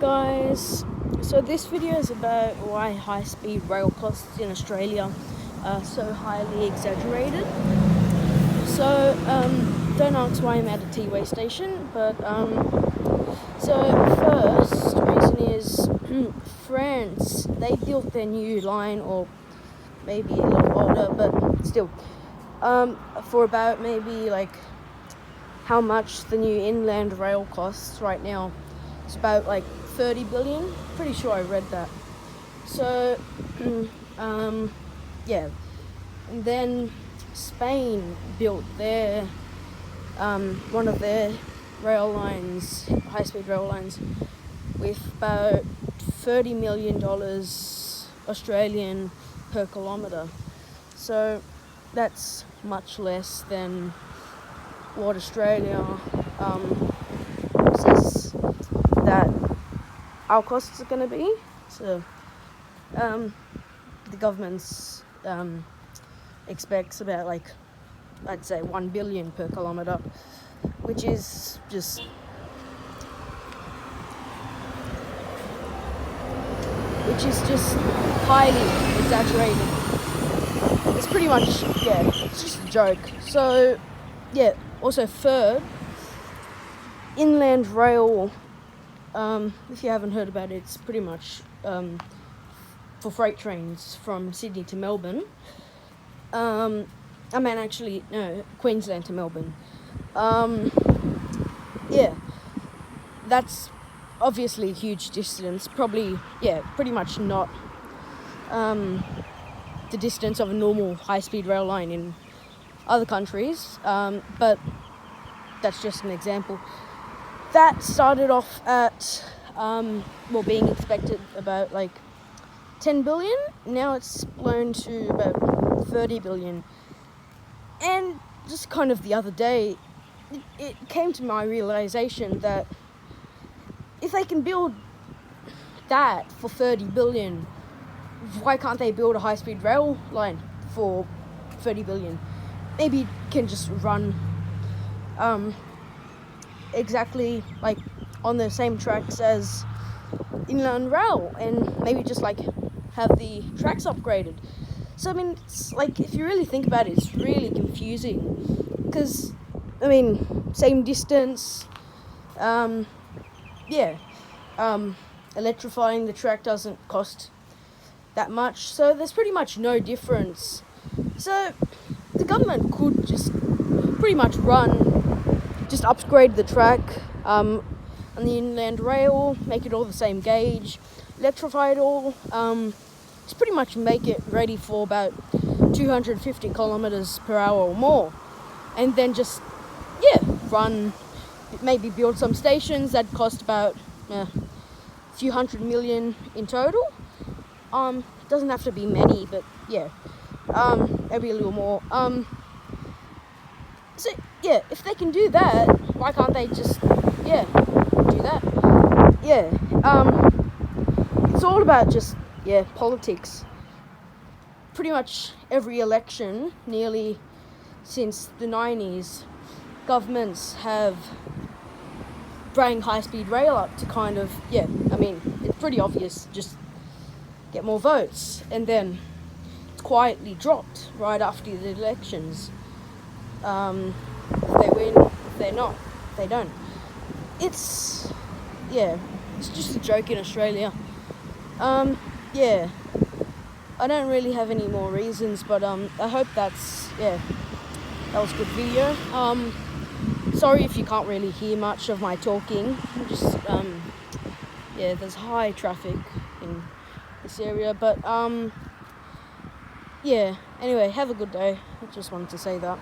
guys, so this video is about why high-speed rail costs in Australia are so highly exaggerated. So don't ask why I'm at a T-way station, but so first reason is France, they built their new line, or maybe a little older, but still, for about maybe like how much the new inland rail costs right now. It's about like 30 billion. Pretty sure I read that. So, yeah. And then Spain built their one of their rail lines, high-speed rail lines, with about $30 million Australian per kilometre. So that's much less than what Australia says that our costs are going to be. So the government's expects about, like, I'd say 1 billion per kilometre, which is just highly exaggerated. It's pretty much, yeah, it's just a joke. So yeah, also third, inland rail, if you haven't heard about it, it's pretty much for freight trains from Sydney to Melbourne. Queensland to Melbourne. Yeah, that's obviously a huge distance. Probably, yeah, pretty much not the distance of a normal high-speed rail line in other countries, but that's just an example. That started off at being expected about like 10 billion. Now it's blown to about 30 billion. And just kind of the other day, it came to my realization that if they can build that for 30 billion, why can't they build a high-speed rail line for 30 billion? Maybe it can just run exactly like on the same tracks as inland rail, and maybe just like have the tracks upgraded. So I mean, it's like, if you really think about it, it's really confusing, because I mean, same distance, electrifying the track doesn't cost that much, so there's pretty much no difference. So the government could just pretty much upgrade the track on the inland rail, make it all the same gauge, electrify it all, just pretty much make it ready for about 250 kilometers per hour or more, and then just maybe build some stations that cost about a few $100 million in total. Doesn't have to be many, but yeah, maybe a little more. So yeah, if they can do that, why can't they just do that? Yeah, it's all about just politics. Pretty much every election, nearly since the 90s, governments have bring high-speed rail up to kind of, I mean, it's pretty obvious, just get more votes, and then it's quietly dropped right after the elections. If they win, if they're not, if they don't. It's just a joke in Australia. I don't really have any more reasons, but I hope that was a good video. Sorry if you can't really hear much of my talking. Just there's high traffic in this area, but anyway, have a good day. I just wanted to say that.